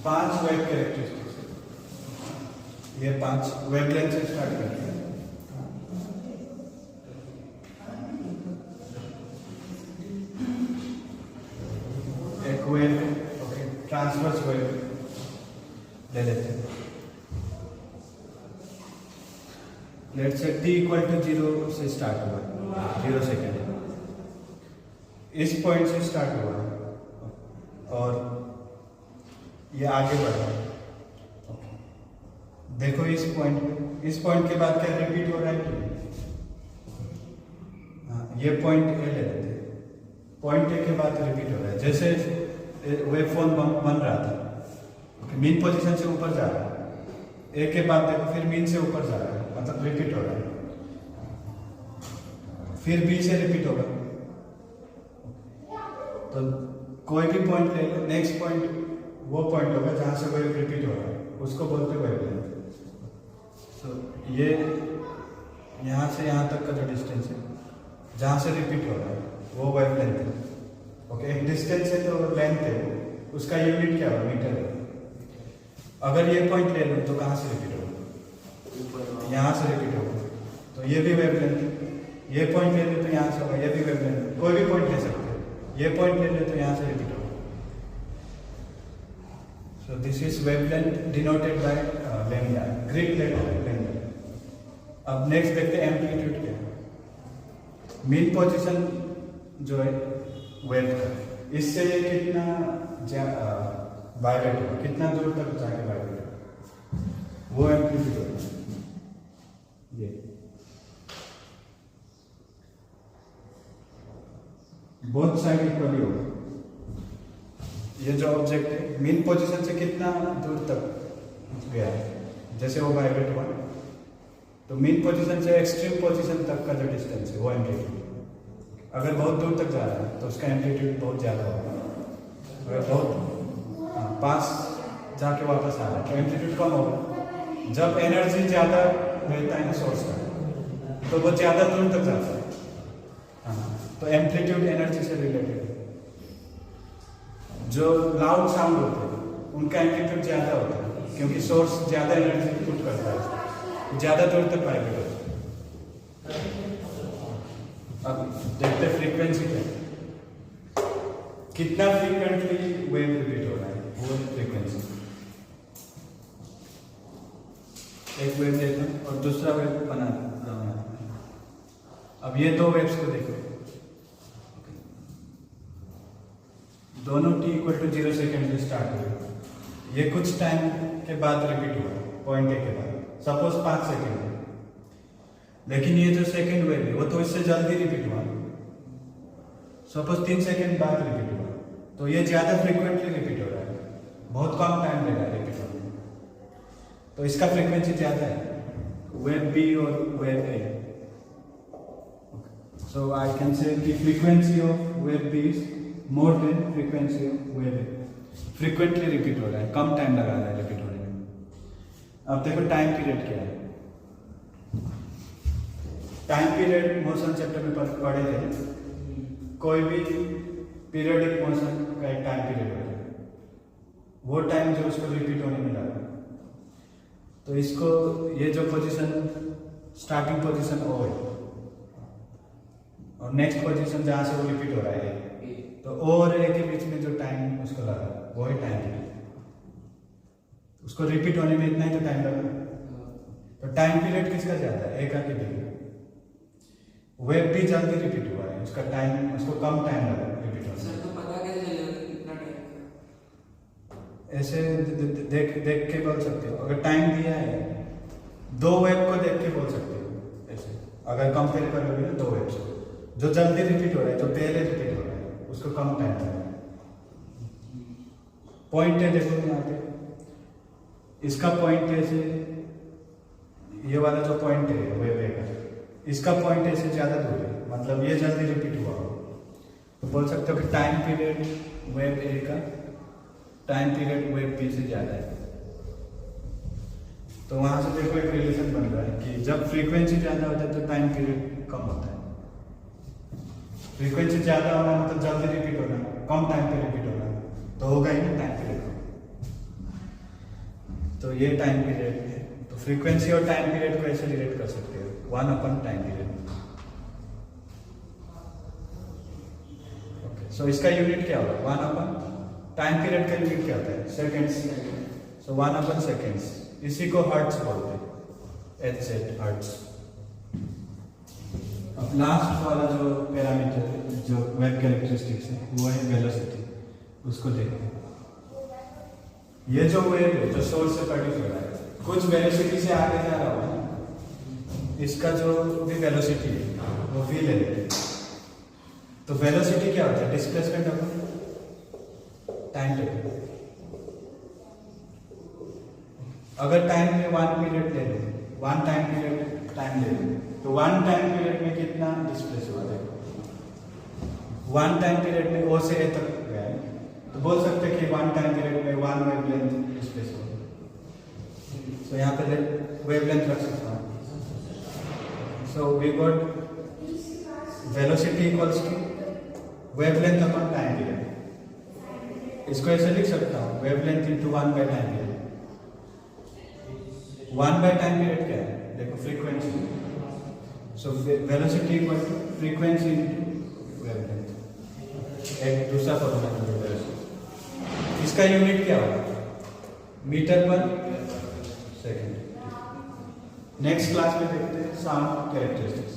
5 wave characteristics है। ये 5 wavelength से स्टार्ट करते हैं। एक वेव, ओके, ट्रांसवर्स वेव ले लेते हैं। Let's say t equal to 0 से स्टार्ट हुआ, 0 सेकेंड, इस पॉइंट से स्टार्ट हुआ और ये आगे बढ़ा। देखो इस पॉइंट के बाद क्या रिपीट हो रहा है कि ये पॉइंट ए ले लेते हैं। पॉइंट ए के बाद रिपीट हो रहा है, जैसे वेव फॉर्म बन रहा था, मीन पोजीशन से ऊपर जा रहा है, ए के बाद देखो फिर मीन से ऊपर जा रहा है, मतलब रिपीट हो रहा है, फिर बी से रिपीट होगा। तो कोई भी पॉइंट ले लो, नेक्स्ट पॉइंट वो पॉइंट होगा जहां से वेव रिपीट हो रहा है, उसको बोलते हैं वेवलेंथ। तो ये यहाँ से यहाँ तक का जो डिस्टेंस है जहाँ से रिपीट हो रहा है वो वेवलेंथ है। ओके, एक डिस्टेंस है तो लेंथ है, उसका यूनिट क्या होगा, मीटर है। अगर ये पॉइंट ले लो तो कहाँ से रिपीट होगा, यहाँ से रिपीट होगा, तो ये भी वेवलेंथ है। ये पॉइंट ले लो तो यहाँ से होगा, ये भी वेवलेंथ। कोई भी पॉइंट ले सकते हैं, ये पॉइंट ले लो तो यहाँ से रिपीट होगा। So this is wavelength denoted by lambda, Greek letter lambda. अब नेक्स्ट देखते हैं एम्पलीट्यूड क्या है। मीन पोजीशन जो है वेव का, इससे ये कितना वाइब्रेट होगा, कितना दूर तक जाके वाइब्रेट होगा, वो एम्पलीट्यूड होगा। ये बोथ साइड इक्वली होगा। ये जो ऑब्जेक्ट है मीन पोजीशन से कितना दूर तक गया है, जैसे वो वाइब्रेट हुआ, तो मीन पोजीशन से एक्सट्रीम पोजीशन तक का जो डिस्टेंस है वो एम्पलीट्यूड। अगर बहुत दूर तक जा रहा है तो उसका एम्पलीट्यूड बहुत ज़्यादा होगा। अगर बहुत पास जाके वापस आ रहा है तो एम्पलीट्यूड कम होगा। जब एनर्जी ज़्यादा रहता है ना सोर्स का, तो वो ज़्यादा दूर तक जाता है। तो एम्पलीट्यूड एनर्जी से रिलेटेड है। जो लाउड साउंड होते हैं उनका एम्पलीट्यूड ज़्यादा होता है, क्योंकि सोर्स ज़्यादा एनर्जी पुट करता है, ज़्यादा दूर तक वाइब्रेट होता है। अब देखते हैं फ्रीक्वेंसी क्या है, कितना फ्रीक्वेंटली वेव रिपीट हो रहा है, वो फ्रीक्वेंसी। एक वेव देखो और दूसरा वेव बना रहा हूं। अब ये दो वेव्स को देखो, दोनों t इक्वल टू 0 सेकेंड से स्टार्ट हुए, ये कुछ टाइम के बाद रिपीट हुआ पॉइंट ए के बाद, सपोज 5 सेकेंड है। लेकिन ये जो सेकेंड वेव है वो तो इससे जल्दी रिपीट हुआ, सपोज 3 सेकेंड बाद रिपीट हुआ, तो ये ज्यादा फ्रीक्वेंटली रिपीट हो रहा है, बहुत कम टाइम ले रहा है रिपीट होने में, तो इसका फ्रीक्वेंसी ज्यादा है, वेव बी और wave A. So I can say the frequency of wave B is more than frequency of wave A. Frequently repeat हो रहा है, कम टाइम लगा रहा है रिपीट होने में। अब देखो टाइम पीरियड क्या है। टाइम पीरियड मोशन चैप्टर में पढ़े थे, कोई भी पीरियडिक मोशन का एक टाइम पीरियड होता है, वो टाइम जो उसको रिपीट होने में लगा। तो इसको ये जो पोजीशन स्टार्टिंग पोजीशन ओ है और नेक्स्ट पोजीशन जहां से वो रिपीट हो रहा है, तो ओ और ए के बीच में जो टाइम उसको लगा वो है टाइम पीरियड। उसको रिपीट होने में इतना ही तो टाइम लगा, तो टाइम पीरियड किसका ज्यादा है, ए का कि बी का। वेव भी जल्दी रिपीट हुआ है, उसका टाइम, उसको कम टाइम लगा रिपीट होने में। तो पता कैसे चलेगा कितना टाइम? ऐसे देख के बोल सकते हो, अगर टाइम दिया है, दो वेव को देख के बोल सकते हो ऐसे। अगर कंपेयर करोगे ना दो वेव से, जो जल्दी रिपीट हो रहा है, जो पहले रिपीट हो रहा है, उसको कम टाइम लगा। पॉइंट है देखो यहाँ पे, इसका पॉइंट ऐसे, ये वाला जो पॉइंट है वेव ए का, इसका पॉइंट ऐसे ज्यादा दूर है, मतलब ये जल्दी रिपीट हुआ हो, तो बोल सकते हो कि टाइम पीरियड वेव ए का टाइम पीरियड वेव बी से ज्यादा है। तो वहां से देखो एक रिलेशन बन रहा है कि जब फ्रीक्वेंसी ज्यादा होता है तो टाइम पीरियड कम होता है। फ्रीक्वेंसी ज्यादा होना मतलब जल्दी रिपीट होना, कम टाइम पे रिपीट होना, तो होगा ही ना टाइम पीरियड कम। तो ये टाइम पीरियड है, तो फ्रीक्वेंसी और टाइम पीरियड को ऐसे रिलेट कर सकते हो, 1/टाइम पीरियड। ओके, सो इसका यूनिट क्या होगा? 1/टाइम पीरियड का यूनिट क्या होता है? सेकेंड्स। सो 1/सेकेंड्स, इसी को हर्ट्ज बोलते हैं, HZ हर्ट्ज। अब लास्ट वाला जो पैरामीटर है, जो वेव कैरेक्टरिस्टिक्स है, वो है वेलोसिटी। उसको देखो, ये जो वेव है जो सोर्स से प्रोड्यूस हो रहा है, कुछ वेलोसिटी से आगे जा रहा होगा, इसका जो भी वेलोसिटी है वो v ले लेते हैं। तो वेलोसिटी क्या होता है? Displacement upon time taken. अगर टाइम में 1 पीरियड ले लें, 1 टाइम पीरियड टाइम ले लें, तो 1 टाइम पीरियड में कितना डिस्प्लेस हुआ? देखो 1 टाइम पीरियड में O से A तक गया है, तो बोल सकते हैं कि 1 टाइम पीरियड में 1 वेवलेंथ डिस्प्लेस हो। तो यहाँ पे वेवलेंथ रख सकता हूँ। So we got velocity equals to wavelength upon time period. इसको ऐसे लिख सकता हूँ, वेवलेंथ इंटू 1/टाइम पीरियड। 1/टाइम पीरियड क्या है? देखो frequency. So velocity equal to frequency into wavelength. एक दूसरा फॉर्मूला है वेलोसिटी। इसका यूनिट क्या होगा? मीटर पर सेकेंड। नेक्स्ट क्लास में देखते हैं साउंड कैरेक्टरिस्टिक्स।